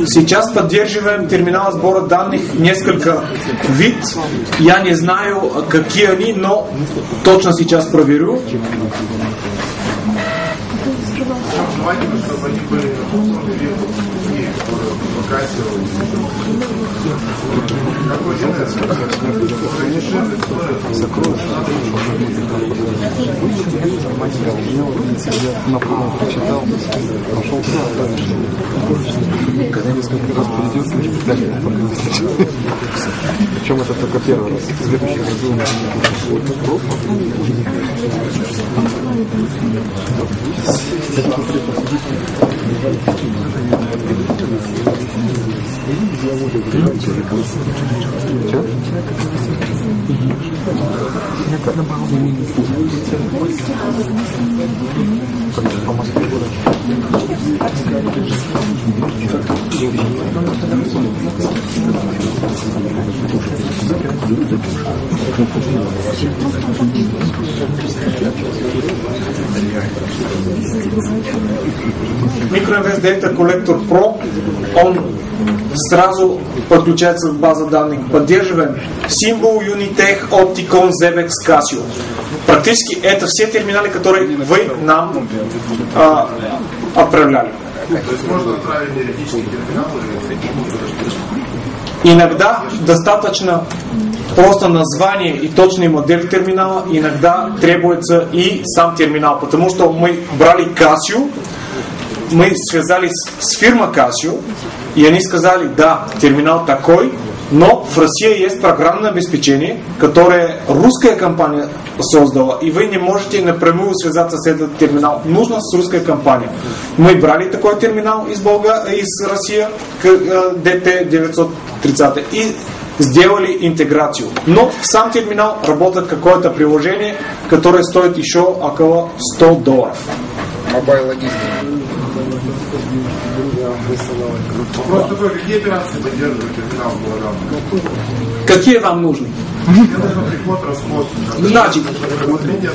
Сейчас поддерживаем терминал сбора данных несколько вид. Я не знаю, какие они, но точно сейчас проверю. Желательно, чтобы они были какой на форум прочитал, пошел когда несколько раз придется, не питание. Причем это только первый раз. В следующий раз у нас по Москве MicroInvest Data Collector Pro, он сразу подключается в база данных. Поддерживаем Symbol, Unitech, Opticon, Zebex, Casio. Практически это все терминалы, которые вы нам отправляли. То есть можно отправить периодические терминалы? Иногда достаточно просто название и точный модель терминала, иногда требуется и сам терминал, потому что мы брали Casio, мы связались с фирмой Casio, и они сказали, да, терминал такой, но в России есть программное обеспечение, которое русская компания создала, и вы не можете напрямую связаться с этим терминалом. Нужно с русской компанией. Мы брали такой терминал из России, DT930, и сделали интеграцию. Но в сам терминал работает какое-то приложение, которое стоит еще около $100. Мобайл логистика. Вопрос такой, какие операции поддерживают терминал сбора данных? Какие вам нужны? Приход, расход. Значит,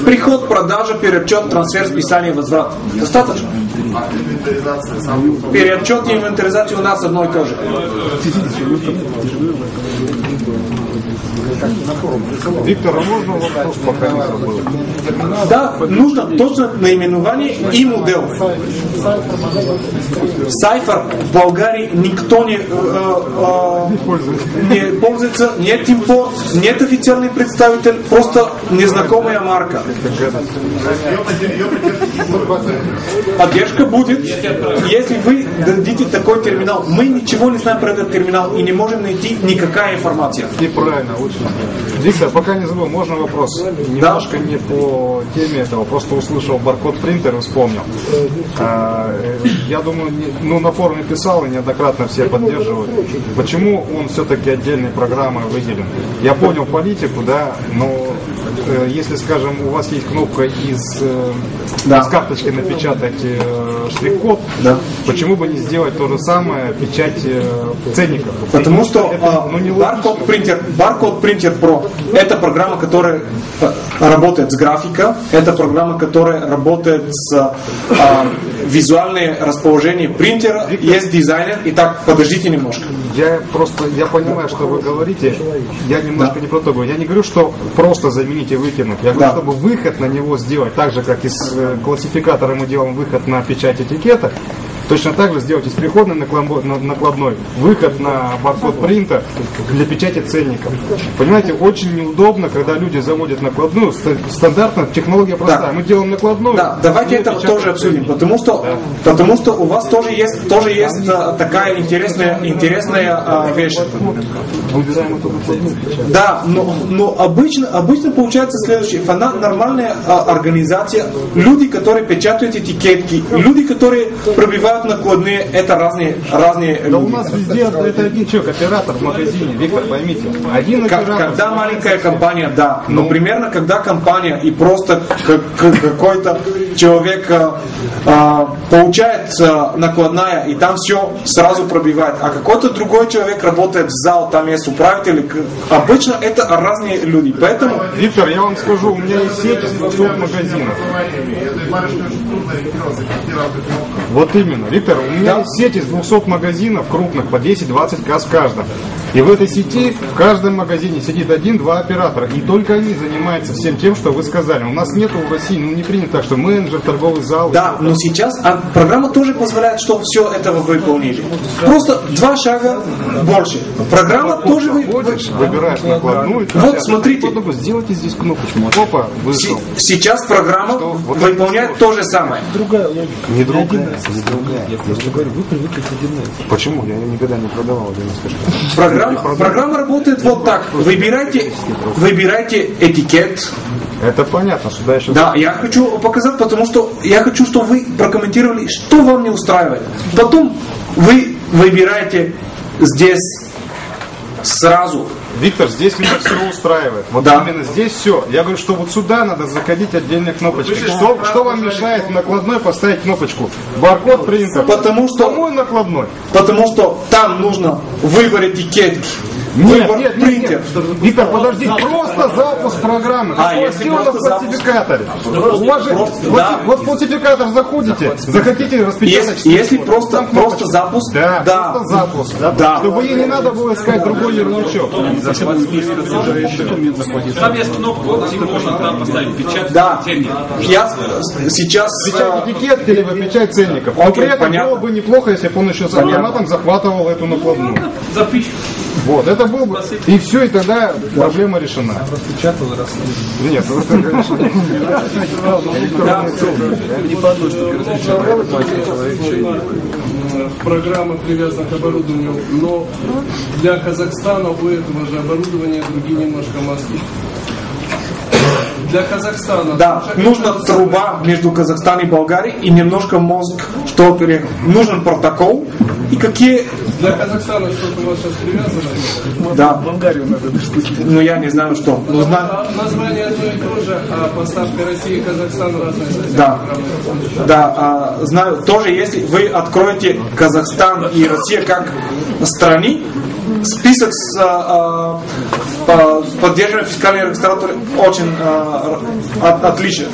приход, продажа, переотчет, трансфер, списание, возврат. Достаточно? А инвентаризация сам? Переотчет и инвентаризация у нас одно и то же. Виктор, а можно вопрос, пока не забыл? Да, нужно точно наименование и модель. Сайфер в Болгарии никто не пользуется, нет импорт, нет официальный представитель, просто незнакомая марка. Поддержка будет, если вы дадите такой терминал. Мы ничего не знаем про этот терминал и не можем найти никакая информация. Неправильно, очень. Виктор, пока не забыл, можно вопрос? Немножко не по теме этого, просто услышал баркод принтер и вспомнил. Я думаю, на форуме писал и неоднократно все поддерживают. Почему он все-таки отдельной программой выделен? Я понял политику, да, но если, скажем, у вас есть кнопка с карточкой напечатать штрих-код, да, почему бы не сделать то же самое, печать ценников? Потому что Barcode Printer Pro — это программа, которая работает с графикой, это программа, которая работает с визуальным расположением принтера, есть дизайнер. Итак, подождите немножко. Я понимаю, что вы говорите, я немножко не про то говорю. Я не говорю, что просто заменить и выкинуть. Я говорю, чтобы выход на него сделать, так же, как и с классификатора мы делаем выход на печать этикеток, точно так же сделать из переходной накладной выход на баркод принтер для печати ценников. Понимаете, очень неудобно, когда люди заводят накладную. Стандартная технология простая. Да. Мы делаем накладную. Да, давайте это тоже обсудим, потому что у вас тоже есть такая интересная вещь. Да, но обычно получается следующее. Она нормальная организация. Люди, которые печатают этикетки, люди, которые пробивают пробивают накладные, это разные Да люди. у нас везде это один человек, оператор в магазине. Виктор, поймите. Один оператор. Когда маленькая компания, да. Но примерно когда компания и просто какой-то человек получает накладная и там все сразу пробивает, а какой-то другой человек работает в зал, там есть управитель. Обычно это разные люди. Поэтому... Виктор, я вам скажу, у меня есть сеть из 200 магазинов. Вот именно, Виктор, у меня есть сеть из 200 магазинов крупных, по 10-20 касс в каждом. И в этой сети в каждом магазине сидит 1-2 оператора, и только они занимаются всем тем, что вы сказали. У нас нету в России, не принято так, что менеджер, торговый зал. Да, но сейчас программа тоже позволяет, чтобы все это вы выполнили. Просто 2 шага больше. Программа тоже выбираешь накладную. Вот смотрите. Сделайте здесь кнопочку. Опа, вышел. Сейчас программа выполняет то же самое. Другая логика. Не другая. Я просто говорю, вы привыкли к 1С. Почему? Я никогда не продавал 1С. Программа работает вот так. Выбирайте этикет. Это понятно, сюда еще... Да, я хочу показать, потому что я хочу, чтобы вы прокомментировали, что вам не устраивает. Потом вы выбираете здесь сразу. Виктор, здесь меня все устраивает. Вот да. Именно здесь все. Я говорю, что вот сюда надо заходить отдельной кнопочкой. Что вам мешает в накладной поставить кнопочку? Баркод принтер. Потому что... Мой накладной. Потому что там нужно выбрать этикет. Нет. Виктор, подожди, просто запуск программы. Если просто в классификаторе. Вот в классификатор заходите, захотите распечатать. Если просто запуск. Да, просто запуск. Да. Чтобы ей не надо было искать другой ярлычок. Там есть кнопка, и можно там поставить печать. Да. Я сейчас... Печать этикетки, либо печать ценников. Но при этом было бы неплохо, если бы он еще с автоматом захватывал эту накладную. Запичку. Вот, это было бы... И все, и тогда проблема решена. Распечатал, Нет, это, конечно... Программа привязана к оборудованию, но для Казахстана у этого же оборудования другие немножко мозги. Для Казахстана. Да, нужна труба между Казахстаном и Болгарией и немножко мозг, что нужен протокол и какие... Для Казахстана что-то у вас сейчас привязано? Да. В Болгарию надо доступить. Ну я не знаю, что. Название одно и то же, а поставка России и Казахстан разные. Да. Да, знаю. Тоже если вы откроете Казахстан и Россия как страны, список с поддерживаемой фискальной регистратурой очень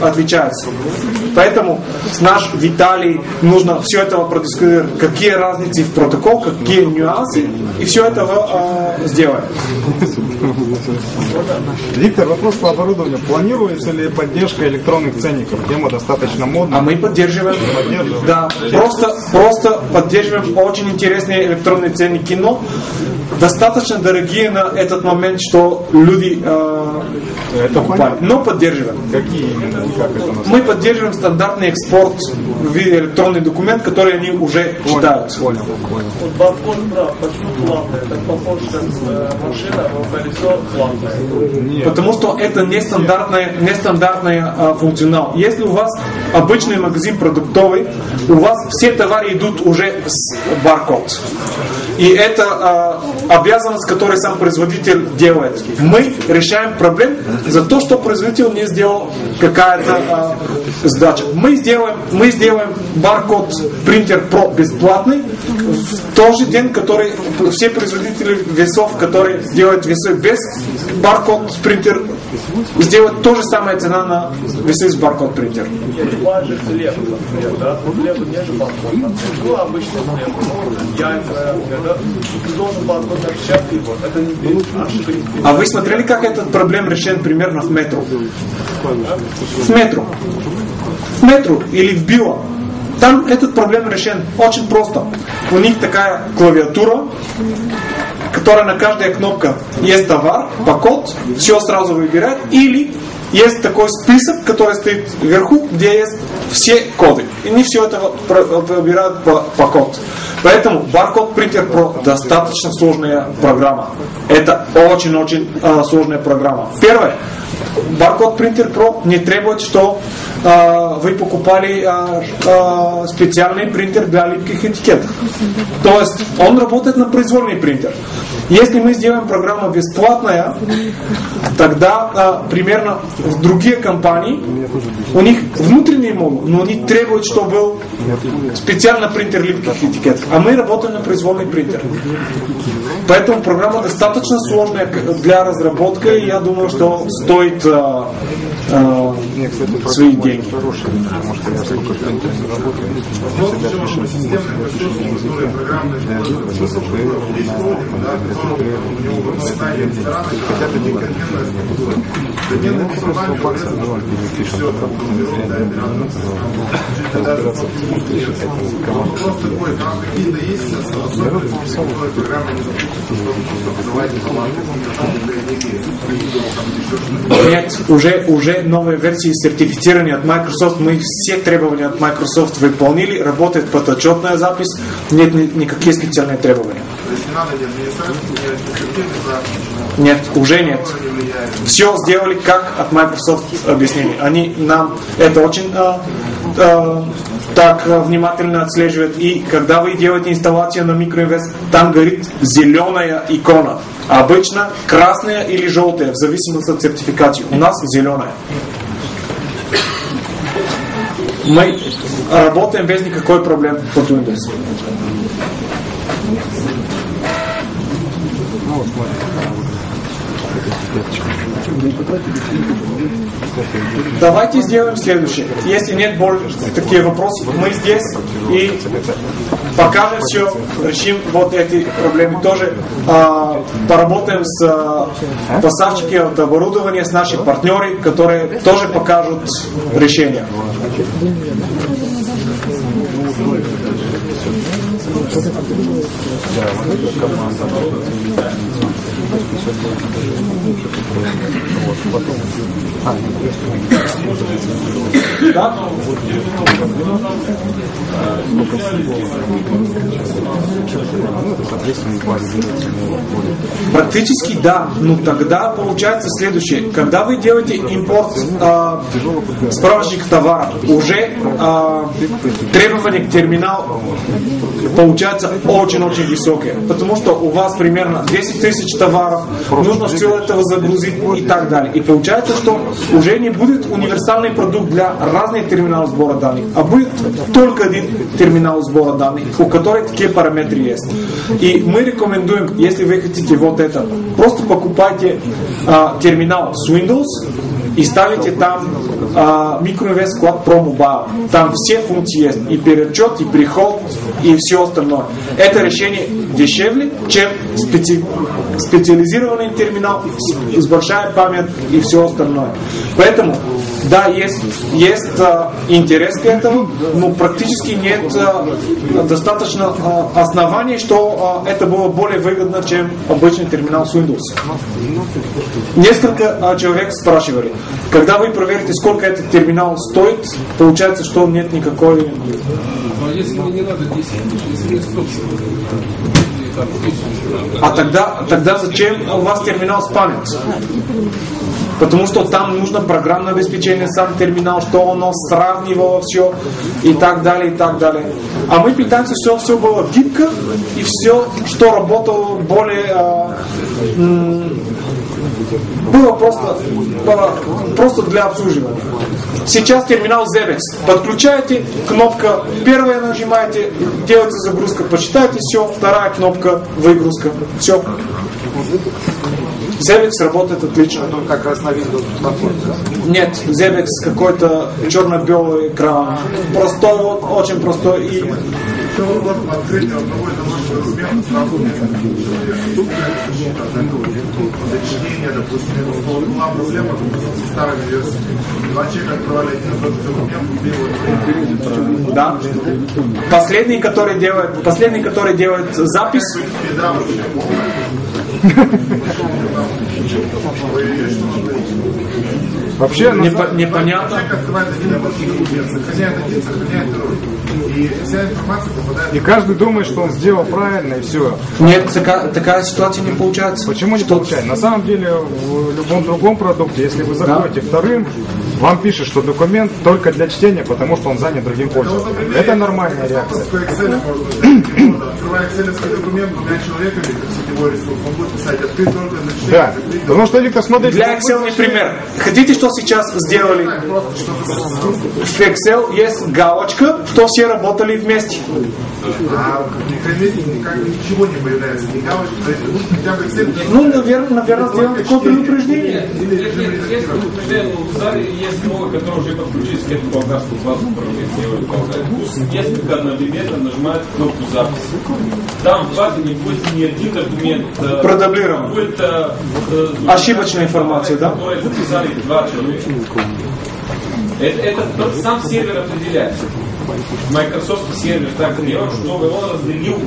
отличается. Поэтому с наш Виталий нужно все это продискутировать, какие разницы в протокол, какие нюансы, и все это сделаем. Виктор, вопрос по оборудованию. Планируется ли поддержка электронных ценников? Тема достаточно модная. А мы поддерживаем. Да, просто поддерживаем очень интересные электронные ценники, но достаточно дорогие на этот момент, что люди покупают. Но поддерживаем. Какие именно? Как это называется? Мы поддерживаем стандартный экспорт в виде электронный документ, который они уже читают. Понял. Баркод прав, почему платное? Так похоже, как машина, но колесо платное. Нет. Потому что это нестандартный функционал. Если у вас обычный магазин продуктовый, у вас все товары идут уже с баркод. И это обязанность, которую сам производитель делает. Мы решаем проблему за то, что производитель не сделал какая-то сдача. Мы сделаем баркод принтер Pro бесплатный в тот же день, который все производители весов, которые делают весы без баркод принтер, сделают то же самое цена на весы с баркод принтер. Важный хлеб, например, да? У хлеба нет баркода. Ну, обычный хлеб, яйца, ты должен баркод напечатать его. Это не ошибка. А вы смотрели, как этот проблем решен примерно в метро? В метро. В метро или в био. Там этот проблем решен очень просто. У них такая клавиатура, которая на каждой кнопке есть товар, по код, все сразу выбирает. Или есть такой список, который стоит вверху, где есть все коды. И они все это выбирают по код. Поэтому Barcode Printer Pro достаточно сложная программа. Это очень-очень сложная программа. Первое. Barcode Printer Pro не требует, что вы покупали специальный принтер для липких этикеток. То есть он работает на произвольный принтер. Если мы сделаем программу бесплатная, тогда примерно в другие компании у них внутренний модуль, но они требуют, чтобы был специальный принтер липких этикеток. А мы работаем на произвольный принтер. Поэтому программа достаточно сложная для разработки, и я думаю, что стоит свои деньги. Нет, уже новые версии сертифицирования от Microsoft, мы все требования от Microsoft выполнили, работает подотчетная запись, нет никаких специальных требований. Нет, уже нет. Все сделали как от Microsoft объяснили. Они нам это очень так внимательно отслеживают. И когда вы делаете инсталлацию на MicroInvest, там горит зеленая икона. Обычно красная или желтая, в зависимости от сертификации. У нас зеленая. Мы работаем без никакой проблемы по Windows. Давайте сделаем следующее. Если нет больше таких вопросов, мы здесь и покажем все, решим вот эти проблемы тоже. Поработаем с поставщиками от оборудования, с нашими партнерами, которые тоже покажут решение. Да? Практически да. Ну тогда получается следующее. Когда вы делаете импорт справочных товаров, уже требования к терминалу получаются очень-очень высокие. Потому что у вас примерно 10 тысяч товаров, нужно все это загрузить и так далее. И получается, что уже не будет универсальный продукт для разных терминалов сбора данных, а будет только один терминал сбора данных, у которого такие параметры есть. И мы рекомендуем, если вы хотите вот это, просто покупайте терминал с Windows и ставите там MicroInvest Cloud Pro Mobile. Там все функции есть, и перечет, и приход, и все остальное. Это решение дешевле, чем специализированный терминал с большой памятью и все остальное. Поэтому, да, есть интерес к этому, но практически нет достаточно оснований, что это было более выгодно, чем обычный терминал с Windows. Несколько человек спрашивали, когда вы проверите, сколько этот терминал стоит, получается, что нет никакой... А если мне не надо 10 тысяч, если мне 100 А тогда зачем у вас терминал с памятью? Потому что там нужно программное обеспечение, сам терминал, что оно сравнивало все и так далее, и так далее. А мы пытаемся, что все было гибко и все, что работало более... было просто для обслуживания. Сейчас терминал Zebex. Подключаете, кнопка первая нажимаете, делается загрузка, почитайте, все, вторая кнопка, выгрузка, все. Zebex работает отлично. Как раз на Windows платформе, да? Нет, Zebex какой-то черно-белый экран. Простой, очень простой. И... Открытие одного и того же документа сразу сочинение, допустим, была проблема с старыми версиями. Два человека открывали один и тот же документ, да. Последний, который делает запись. Вообще непонятно. И каждый думает, что он сделал правильно, и все. Нет, такая ситуация не получается. Почему не получается? На самом деле, в любом другом продукте, если вы заходите вторым, вам пишет, что документ только для чтения, потому что он занят другим пользователем. Это нормальная реакция. Открывая экселевский документ двумя человеками, как сетевой ресурс, он будет писать открыть только для чтения. Да, потому что, Виктор, смотрите... Для Excel не пример. Хотите, что сейчас сделали? В Excel есть галочка, что все работали вместе. А никак ничего не появляется, ни галочки, то есть хотя бы Excel... Ну, наверное, сделать такое предупреждение. В зале есть новые, которые уже подключились к этому болгарскому базу управления. Несколько одновременно нажимают кнопку записи. Там в базе не будет ни один документ продублирован. Будет ошибочная информация, да? Которые записали 2 человека. Это сам сервер определяет. Microsoft сервер так сделал, чтобы он разделил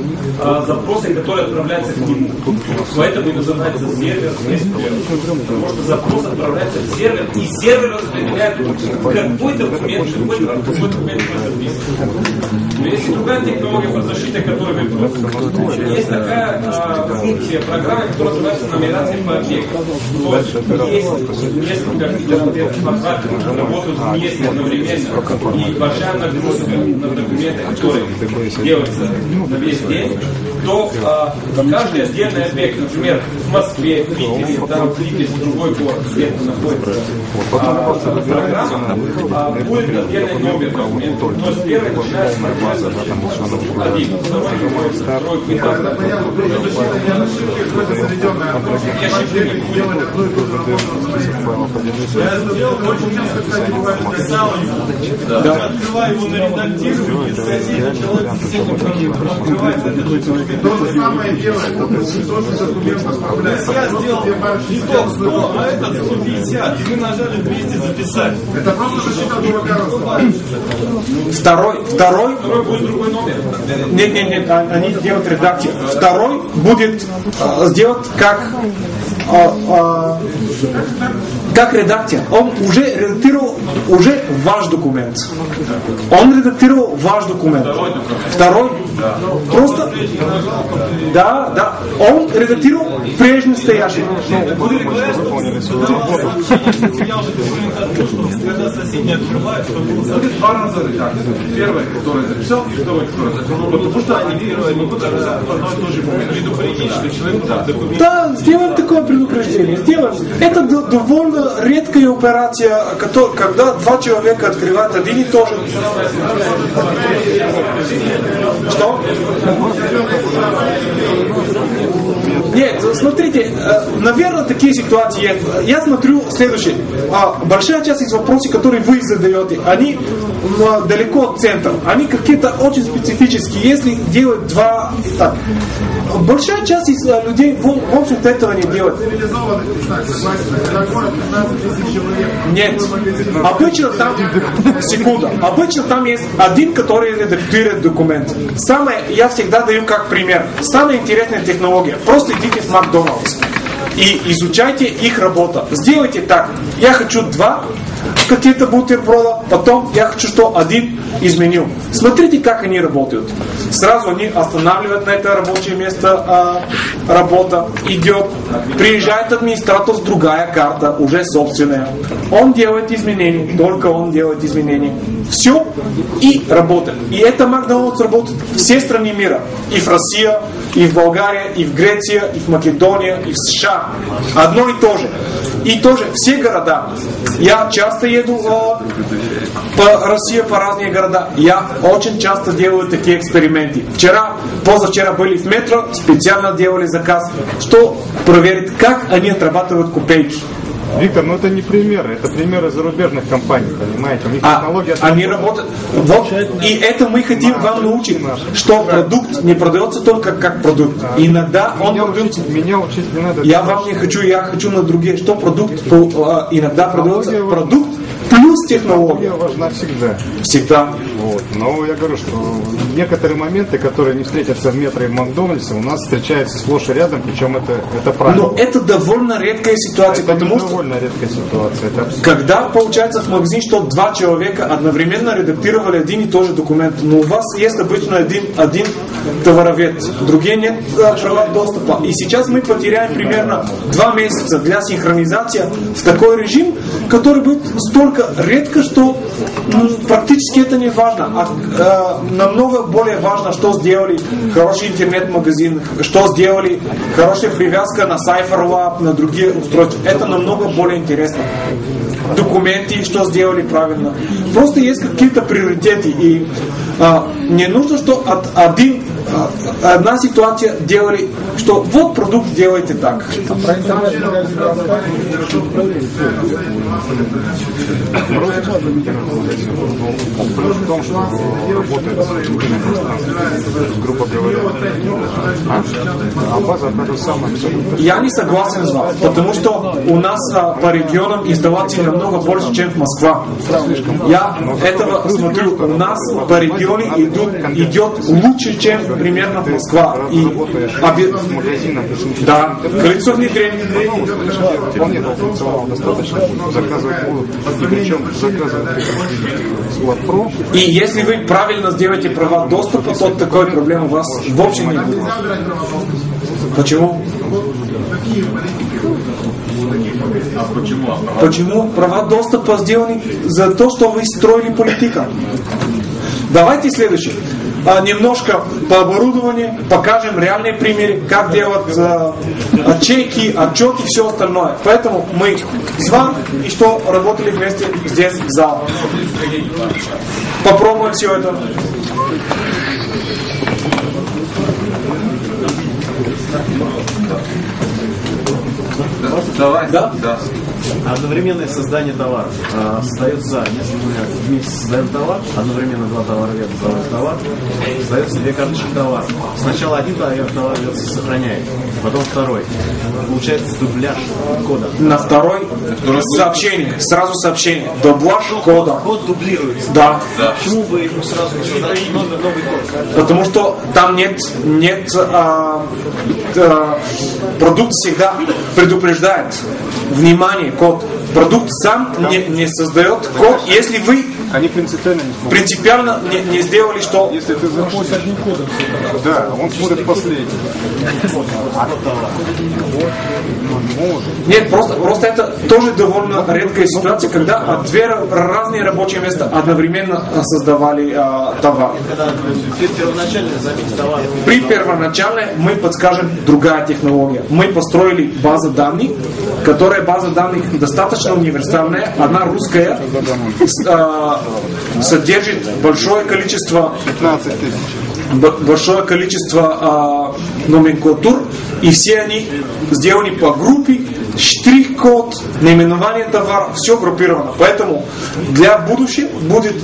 запросы, которые отправляются к нему. Поэтому и называется сервер SQL. Потому что запрос отправляется в сервер, и сервер распределяет какой документ может записать. Но есть другая технология подзащиты, которая есть такая функция программы, которая называется нумерация по объектам. То есть несколько объектов работают вместе одновременно, и большая нагрузка на документы, которые делаются на весь день, то каждый отдельный объект, например, в Москве, в Питере, там в Липецке, другой город, где-то находится программа, будет отдельный номер документа. То есть первый начинается один, второй, Понятно, защита не от ошибки, какой-то заведенная делать одну и ту же работу. Я сделал очень часто, кстати, бывает, писал, открываю его на редактирование, и человек открывает это. То же самое делает, то же документ отправляет. Я сделал итог 100, а этот 150, и вы нажали 200 записать. Это просто защита от дурака. Второй будет другой номер. Нет, они делают редакцию. Второй будет сделать как редакция. Он уже редактировал ваш документ. Он редактировал ваш документ. Второй просто да. Он редактировал прежний стоящий. Когда соседи открывают, чтобы будет 2 раза редакция. Первый, который записал, и второй, который записал. Потому что они не будут записать в одной и той же бумаге. Предупредить, что человек документ. Да, сделаем такое предупреждение. Это довольно редкая операция, когда 2 человека открывают один и тот же. Что? Нет, смотрите, наверное, такие ситуации есть. Я смотрю следующее. Большая часть из вопросов, которые вы задаете, они далеко от центра. Они какие-то очень специфические. Если делать 2... Так, большая часть из людей, в общем-то, этого не делает. Нет. Обычно там есть один, который редактирует документ. Я всегда даю как пример. Самая интересная технология. Просто идите в Макдональдс и изучайте их работу. Сделайте так. Я хочу 2 какие-то бутерброда, потом я хочу, что один изменил. Смотрите, как они работают. Сразу они останавливают на это рабочее место, работа идет. Приезжает администратор с другая карта, уже собственная. Он делает изменения, только он делает изменения. Все и работает. И это Макдональдс работает в все страны мира. И в России, и в Болгарии, и в Греции, и в Македонии, и в США. Одно и то же. И тоже все города. Я часто еду по России, по разные города. Я очень часто делаю такие эксперименты. Позавчера были в метро, специально делали заказ, что проверить, как они отрабатывают копейки. Виктор, это не примеры, это примеры зарубежных компаний, понимаете? У них технология... Они работают... Вот, и это мы хотим вам научить, что продукт не продается только как продукт. Иногда он продается... Меня учить не надо. Я вам не хочу, я хочу на другие. Что продукт иногда продается? Продукт плюс технология. Важна всегда. Всегда. Вот. Но я говорю, что некоторые моменты, которые не встретятся в метро и в Макдональдсе, у нас встречаются сплошь и рядом, причем это правильно. Но это довольно редкая ситуация, это потому что довольно редкая ситуация. когда получается в магазине, что 2 человека одновременно редактировали один и тот же документ, но у вас есть обычно один товаровед, другие нет права доступа. И сейчас мы потеряем примерно 2 месяца для синхронизации в такой режим, который будет столько редко что, практически это не важно. Намного более важно, что сделали хороший интернет-магазин, что сделали хорошая привязка на CypherLab, на другие устройства. Это намного более интересно. Документы, что сделали правильно. Просто есть какие-то приоритеты. И не нужно, что одна ситуация делали, что вот продукт делайте так. В том, что работает грубо говоря, а база это самое. Я не согласен с вами, потому что у нас по регионам инсталлаций намного больше, чем в Москве. Я этого смотрю, у нас по региону идет лучше, чем примерно в Москве. И да, количество внедрений. Вполне функционал достаточно. Заказывать будут, и причем заказывать SquadPro. И если вы правильно сделаете права доступа, то такой проблемы у вас вообще не будет. Почему? Почему права доступа сделаны за то, что вы строили политику? Давайте следующее. Немножко по оборудованию покажем реальные примеры, как делать чеки, отчеты и все остальное. Поэтому мы с вами и что работали вместе здесь в зале. Попробуем все это. Давай. Да? Да. Одновременное создание товара. Создается, если мы вместе создаем товар, одновременно два товара ведут товар, создается две карточки товара. Сначала один товар сохраняет, потом второй. Получается дубляж кода. На второй сообщение, сразу сообщение. Дубляж кода. Код дублируется. Да. Почему вы ему сразу не создаете новый код? Потому что там нет продукт всегда предупреждает. Внимание, код. Продукт сам не создает код, если вы Они принципиально не сделали, что... Если ты заходишь одним кодом, да, он смотрит последний. Нет, просто это тоже довольно редкая ситуация, когда две разные рабочие места одновременно создавали товар. При первоначальной мы подскажем другая технология. Мы построили базу данных, которая база данных достаточно универсальная, она русская, содержит большое количество 15 тысяч. Большое количество номенклатур, и все они сделаны по группе, штрих-код, наименование товара, все группировано. Поэтому для будущего будет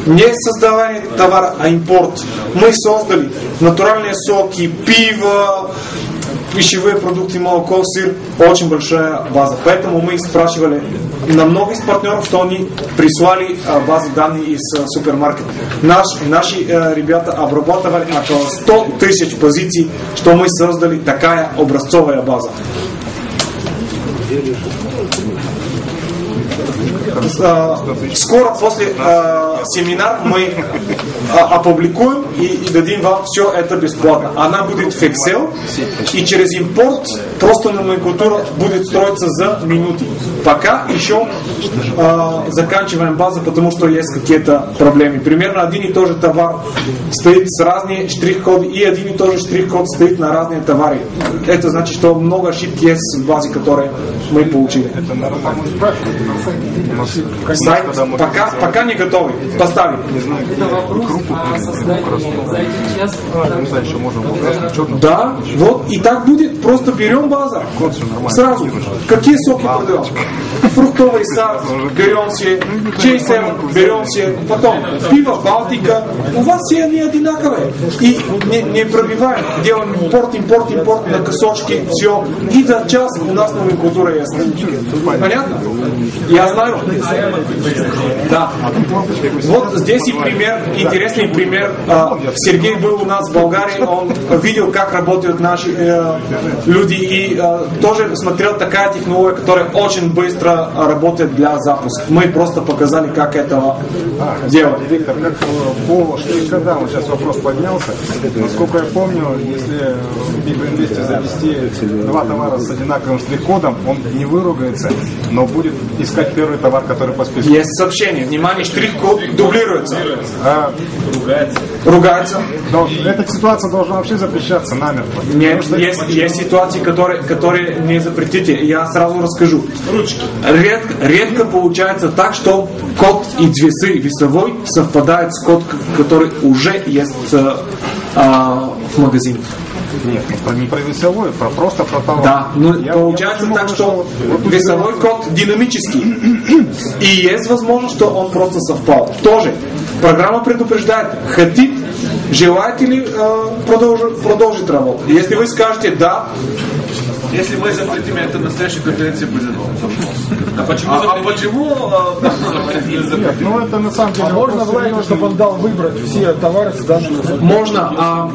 не создавание товара, а импорт. Мы создали натуральные соки, пиво, пищевые продукты, молоко, сыр, очень большая база. Поэтому мы спрашивали на много из партнеров, что они прислали базы данных из супермаркета. Наши ребята обрабатывали около 100 тысяч позиций, что мы создали такая образцовая база. Скоро после семинара мы опубликуем и дадим вам все это бесплатно. Она будет в Excel, и через импорт просто номенклатура будет строиться за минуты. Пока еще заканчиваем базу, потому что есть какие-то проблемы. Примерно один и тот же товар стоит с разными штрих-кодами, и один и тот же штрих-код стоит на разные товары. Это значит, что много ошибок есть в базе, которые мы получили. Пока не готовы. Поставим. Да, вот и так будет. Просто берем базу. Сразу. Какие соки продаем? Фруктовый сад берем все, чейсер берем все, потом пиво Балтика. У вас все они одинаковые. И не пробиваем. Делаем импорт на кусочки, все. И за час у нас номенклатура есть. Понятно? Я знаю. Да. Вот здесь и пример, интересный пример. Сергей был у нас в Болгарии, он видел, как работают наши люди, и тоже смотрел такая технология, которая очень быстро работает для запуска. Мы просто показали, как это делать. Виктор, как по штрих-кодам, вот сейчас вопрос поднялся. Насколько я помню, если в Биг-инвесте завести два товара с одинаковым штрих-кодом, он не выругается, но будет искать первый товар, который по списку. Есть сообщение. Внимание, штрих-код дублируется. Ругается. Эта ситуация должна вообще запрещаться намертво. Нет, есть ситуации, которые не запретите. Я сразу расскажу. Редко получается так, что код и весовой совпадают с кодом, который уже есть в магазине. Нет, не про весовой, просто про товар. Да, но получается так, что весовой код динамический. И есть возможность, что он просто совпал. Тоже программа предупреждает, желаете ли продолжить работу. Если вы скажете да. Если мы запретим, это на следующей конференции будет вопрос. Почему Нет, ну это на самом деле. Можно Владимир, чтобы он дал выбрать все товары с данными? Можно.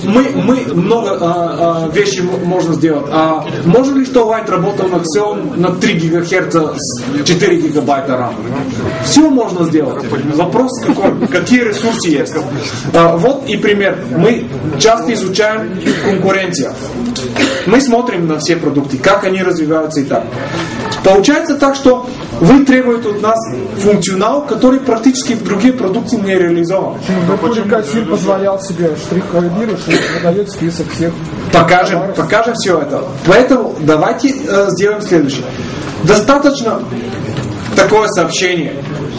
Мы много вещей можно сделать. Можно ли, что Light работал на Xeon на 3 ГГц с 4 гигабайта RAM? Все можно сделать. Вопрос какой? Какие ресурсы есть? Вот и пример. Мы часто изучаем конкуренцию. Мы смотрим на все продукты, как они развиваются и так. Получается так, что вы требуете от нас функционал, который практически в другие продукты не реализован. Почему Кассир позволял себе штрих-кодировать и выдает список всех. Покажем все это. Поэтому давайте сделаем следующее. Достаточно такое сообщение.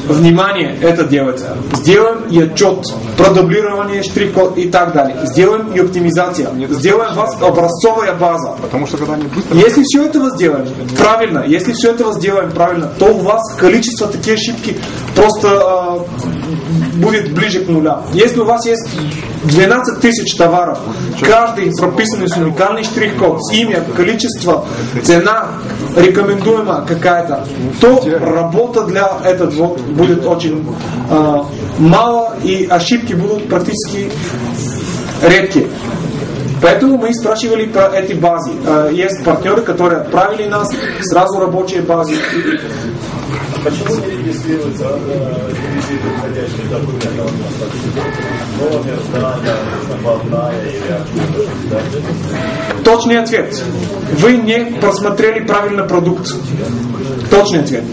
Внимание, это делается. Сделаем и отчет, продублирование штрих-код и так далее. Сделаем и оптимизацию. Сделаем вас образцовая база. Потому что когда они быстро... Если все это сделаем правильно, то у вас количество таких ошибки просто будет ближе к нуля. Если у вас есть 12 тысяч товаров, каждый прописанный с уникальный штрих-код, имя, количество, цена, рекомендуемая какая-то, то работа для этого будет очень мало, и ошибки будут практически редкие. Поэтому мы спрашивали про эти базы. Есть партнеры, которые отправили нас сразу рабочие базы. Почему не регистрируется реквизиты входящие документы? Номер, дата, накладная или Точный ответ. Вы не просмотрели правильно продукт. Точный ответ.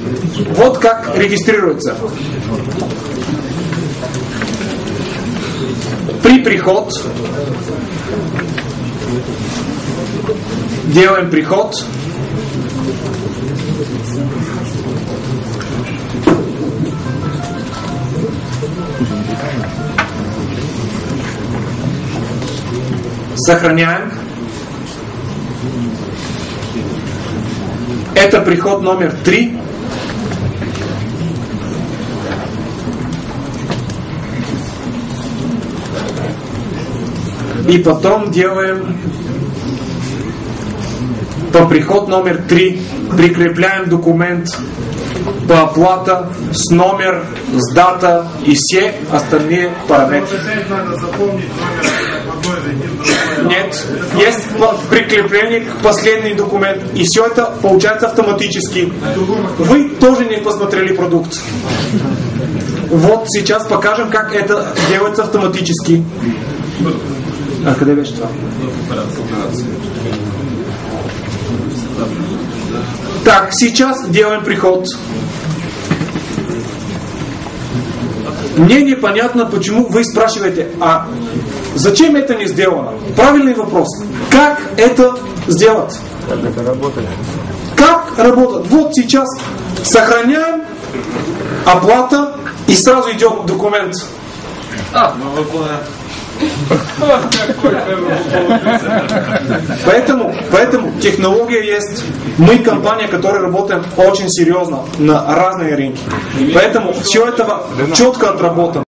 Вот как регистрируется. При приход делаем приход. Сохраняем. Это приход номер 3. И потом делаем по приход номер 3. Прикрепляем документ по оплата с номер, с дата и все остальные параметры. Нет, есть прикрепление к последний документ, и все это получается автоматически. Вы тоже не посмотрели продукт. Вот сейчас покажем, как это делается автоматически. Когда вещество? Так, сейчас делаем приход. Мне непонятно, почему вы спрашиваете, а зачем это не сделано? Правильный вопрос. Как это сделать? Как это работает? Как работает? Вот сейчас сохраняем, оплата, и сразу идет документ. Поэтому технология есть. Мы компания, которая работаем очень серьезно на разные рынки. Поэтому все это четко отработано.